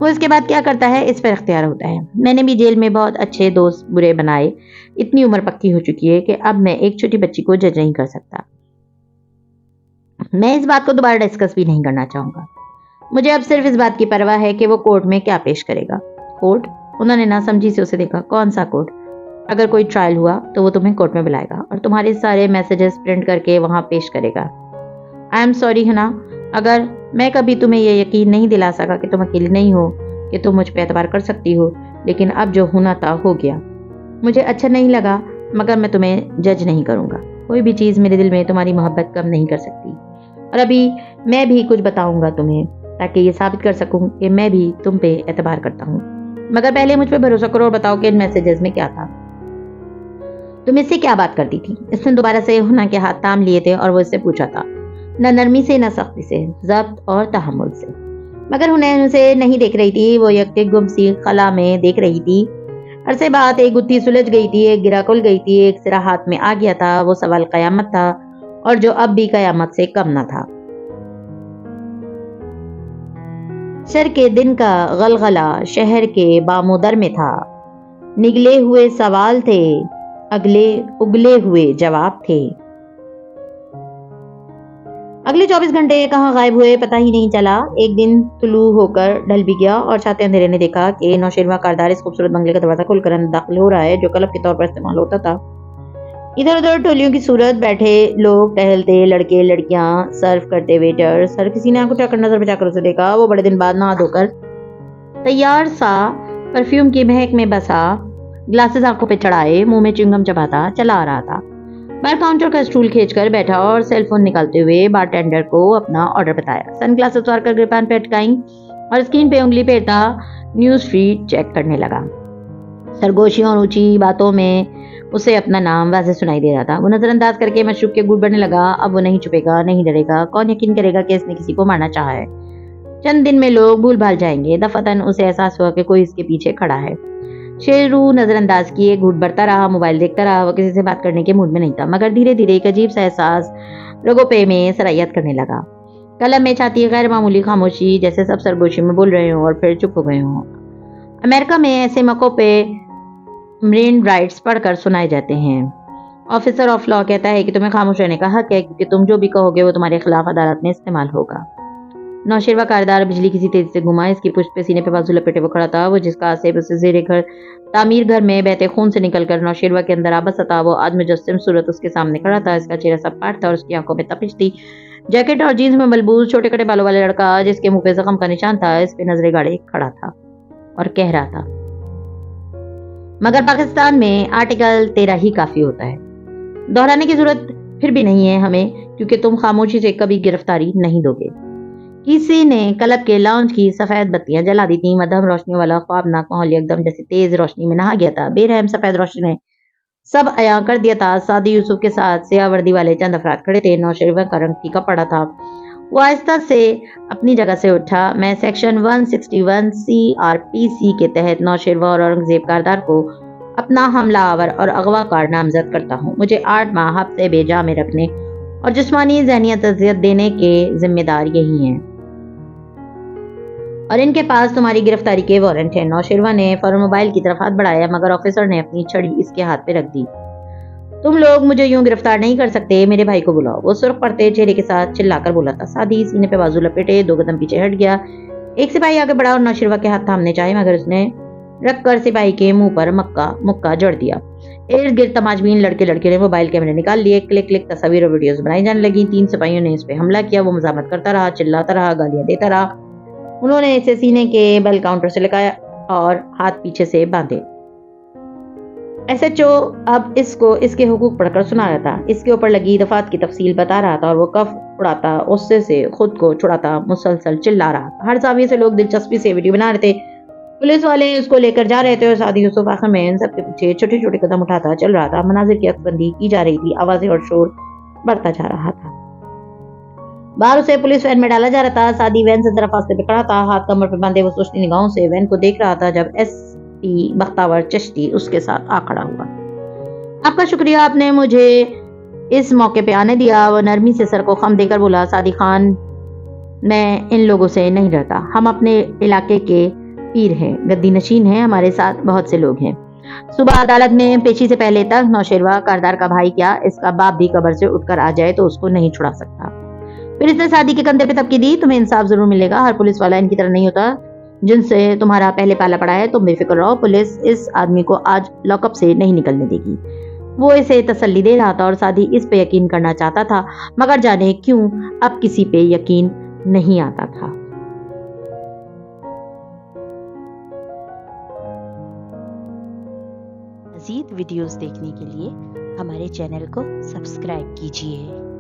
وہ اس کے بعد کیا کرتا ہے اس پر اختیار ہوتا ہے۔ میں نے بھی جیل میں بہت اچھے دوست برے بنائے، اتنی عمر پکی ہو چکی ہے کہ اب میں ایک چھوٹی بچی کو جج نہیں کر سکتا۔ میں اس بات کو دوبارہ ڈسکس بھی نہیں کرنا چاہوں گا۔ مجھے اب صرف اس بات کی پرواہ ہے کہ وہ کورٹ میں کیا پیش کرے گا۔ کورٹ؟ انہوں نے ناسمجھی سے اسے دیکھا۔ کون سا کورٹ؟ اگر کوئی ٹرائل ہوا تو وہ تمہیں کورٹ میں بلائے گا اور تمہارے سارے میسیجز پرنٹ کر کے وہاں پیش کرے گا۔ آئی ایم سوری ہنا، اگر میں کبھی تمہیں یہ یقین نہیں دلا سکا کہ تم اکیلی نہیں ہو، کہ تم مجھ پہ اعتبار کر سکتی ہو، لیکن اب جو ہونا تھا ہو گیا۔ مجھے اچھا نہیں لگا، مگر میں تمہیں جج نہیں کروں گا۔ کوئی بھی چیز میرے دل میں تمہاری محبت کم نہیں کر سکتی۔ اور ابھی میں بھی کچھ بتاؤں گا تمہیں، تاکہ یہ ثابت کر سکوں کہ میں بھی تم پہ اعتبار کرتا ہوں۔ مگر پہلے مجھ پہ بھروسہ کرو اور بتاؤ کہ ان میسیجز میں کیا تھا۔ تم اس سے کیا بات کرتی تھی؟ اس نے دوبارہ سے ہنا کے ہاتھ تام لیے تھے اور وہ اس سے پوچھا تھا۔ نہ نرمی سے نہ سختی سے، ضبط اور تحمل سے۔ مگر حنین اسے نہیں دیکھ رہی تھی، وہ یک گم سی خلا میں دیکھ رہی تھی۔ عرصے بعد ایک گتھی سلجھ گئی تھی، ایک گرہ کھل گئی تھی، ایک سرا ہاتھ میں آ گیا تھا۔ وہ سوال قیامت تھا، اور جو اب بھی قیامت سے کم نہ تھا۔ شر کے دن کا غلغلہ شہر کے بام و در میں تھا۔ نگلے ہوئے سوال تھے، اگلے ہوئے جواب تھے۔ اگلے 24 گھنٹے کہاں غائب ہوئے پتہ ہی نہیں چلا۔ ایک دن طلوع ہو کر ڈھل بھی گیا اور چھاتے اندھیرے نے دیکھا کہ نوشیروان کاردار اس خوبصورت بنگلے کا دروازہ کھول کر اندر داخل ہو رہا ہے جو کلب کے طور پر استعمال ہوتا تھا۔ ادھر ادھر ٹولیوں کی صورت بیٹھے لوگ ٹہلتے، لڑکے لڑکیاں، سرو کرتے ویٹر۔ سر کسی نے آنکھ اٹھا کر نظر بچا کر اسے دیکھا۔ وہ بڑے دن بعد نہا دھو کر تیار سا پرفیوم کی مہک میں بسا، گلاسز آنکھوں پہ چڑھائے، منہ میں چنگم چباتا چلا آ رہا تھا۔ باہر کاؤنٹر کا اسٹول کھینچ کر بیٹھا اور سیل فون نکالتے ہوئے بار ٹینڈر کو اپنا آرڈر بتایا۔ سن گلاسز اتار کر گریبان پہ اٹکائیں اور اسکرین پہ انگلی پھیرتا نیوز فیڈ چیک کرنے لگا۔ سرگوشیوں اور اونچی باتوں میں اسے اپنا نام واضح سنائی دے رہا تھا۔ وہ نظر انداز کر کے مشروب کے گھونٹ بھرنے لگا۔ اب وہ نہیں چھپے گا، نہیں ڈرے گا۔ کون یقین کرے گا کہ اس نے کسی کو مارنا چاہا ہے؟ چند دن میں لوگ بھول بھال جائیں گے۔ دفعتاً اسے احساس ہوا کہ کوئی اس کے پیچھے کھڑا ہے۔ شیرو نظر انداز کیے گھونٹ بھرتا رہا، موبائل دیکھتا رہا۔ وہ کسی سے بات کرنے کے موڈ میں نہیں تھا، مگر دھیرے دھیرے ایک عجیب سا احساس رگوں پہ میں سرایت کرنے لگا۔ قلب میں چھاتی غیر معمولی خاموشی، جیسے سب سرگوشی میں بول رہے ہوں اور پھر چپ ہو گئے ہوں۔ امریکہ میں ایسے موقعوں پہ مرین رائٹس پڑھ کر سنائے جاتے ہیں۔ آفیسر آف لا کہتا ہے کہ تمہیں خاموش رہنے کا حق ہے کیونکہ تم جو بھی کہو گے وہ تمہارے خلاف عدالت میں استعمال ہوگا۔ نوشیروان کاردار بجلی کسی تیزی سے گھما۔ اس کی پشت پہ سینے پہ بازو لپیٹے وہ کھڑا تھا، وہ جس کا آصف اسے زیر تعمیر گھر میں بہتے خون سے نکل کر نوشیروان کے اندر آبستہ تھا۔ وہ آج مجسم صورت اس کے سامنے کھڑا تھا۔ اس کا چہرہ سپاٹ تھا اور اس کی آنکھوں میں تپش تھی۔ جیکٹ اور جینز میں ملبوس چھوٹے کٹے بالوں والے لڑکا جس کے منہ پہ زخم کا نشان تھا اس پہ نظریں گاڑے کھڑا تھا اور کہہ رہا تھا، مگر پاکستان میں آرٹیکل 13 ہی کافی ہوتا ہے۔ دہرانے کی ضرورت پھر بھی نہیں ہے ہمیں، کیونکہ تم خاموشی سے کبھی گرفتاری نہیں دو گے۔ کسی نے کلب کے لاؤنج کی سفید بتیاں جلا دی تھیں۔ مدھم روشنیوں والا خوابناک ماحول یکدم جیسے تیز روشنی میں نہا گیا تھا۔ بے رحم سفید روشنی نے سب عیاں کر دیا تھا۔ سعدی یوسف کے ساتھ سیاہ وردی والے چند افراد کھڑے تھے۔ نوشیروان کا رنگ پھیکا پڑا تھا۔ وہ آہستہ سے اپنی جگہ سے اٹھا۔ میں سیکشن 161 CRPC کے تحت نوشیروان اور اورنگزیب کاردار کو اپنا حملہ آور اور اغوا کار نامزد کرتا ہوں۔ مجھے 8 ماہ حبس بے جا میں رکھنے اور جسمانی ذہنی اذیت دینے کے ذمہ دار یہی ہیں، اور ان کے پاس تمہاری گرفتاری کے وارنٹ ہیں۔ نوشیروان نے فوراً موبائل کی طرف ہاتھ بڑھایا، مگر آفیسر نے اپنی چھڑی اس کے ہاتھ پہ رکھ دی۔ تم لوگ مجھے یوں گرفتار نہیں کر سکتے، میرے بھائی کو بلاؤ۔ وہ سرخ پڑتے چہرے کے ساتھ چلا کر بولا تھا۔ سعدی سینے پہ بازو لپیٹے 2 قدم پیچھے ہٹ گیا۔ ایک سپاہی آگے بڑھا اور نوشیروان کے ہاتھ تھامنے چاہے، مگر اس نے رکھ کر سپاہی کے منہ پر مکہ جڑ دیا۔ ارد گرد تماشبین لڑکے لڑکیوں نے موبائل کیمرے نکال لیے۔ کلک کلک تصاویر اور ویڈیوز بنائی جانے لگی۔ 3 سپاہیوں نے اس پہ حملہ کیا۔ وہ مزاحمت کرتا رہا، چلاتا رہا، گالیاں دیتا رہا۔ انہوں نے اسے سینے کے بل کاؤنٹر سے لگایا اور ہاتھ پیچھے سے باندھے۔ SHO اب اس کو اس کے حقوق پڑھ کر سنا رہا تھا، اس کے اوپر لگی دفعات کی تفصیل بتا رہا تھا، اور وہ کف اڑاتا، غصے سے خود کو چھڑاتا مسلسل چلا رہا تھا۔ ہر زاویے سے لوگ دلچسپی سے ویڈیو بنا رہے تھے۔ پولیس والے اس کو لے کر جا رہے تھے اور سعدی یوسف آخر میں ان سب کے پیچھے چھوٹے چھوٹے قدم اٹھاتا چل رہا تھا۔ مناظر کی عکس بندی کی جا رہی تھی، آوازیں اور شور بڑھتا جا رہا تھا۔ باہر اسے پولیس وین میں ڈالا جا رہا تھا۔ سعدی وین سے ذرا فاصلے پہ کھڑا تھا، ہاتھ کمر پہ باندھے۔ وہ سوچتی نگاہوں سے وین کو دیکھ رہا تھا جب SP بختاور چشتی اس کے ساتھ آ کھڑا ہوا۔ آپ کا شکریہ، آپ نے مجھے اس موقع پہ آنے دیا۔ وہ نرمی سے سر کو خم دے کر بولا، سعدی خان، میں ان لوگوں سے نہیں ڈرتا۔ ہم اپنے علاقے کے پیر ہیں، گدی نشین ہیں، ہمارے ساتھ بہت سے لوگ ہیں۔ صبح عدالت میں پیشی سے پہلے تک نوشیروان کاردار کا بھائی کیا اس کا باپ بھی قبر سے اٹھ کر آ جائے تو اس کو نہیں چھڑا سکتا۔ پھر اس نے سعدی کے کندھے پہ تھپکی دی، تمہیں انصاف ضرور ملے گا، ہر پولیس والا ان کی طرح نہیں ہوتا جن سے تمہارا پہلے پالا پڑا ہے، تم بے فکر رہو، پولیس اس آدمی کو آج لاک اپ سے نہیں نکلنے دے گی۔ وہ اسے تسلی دے رہا تھا اور سعدی اس پہ یقین کرنا چاہتا تھا، مگر جانے کیوں اب کسی پہ یقین نہیں آتا تھا۔ مزید ویڈیوز دیکھنے کے لیے ہمارے چینل کو سبسکرائب کیجیے۔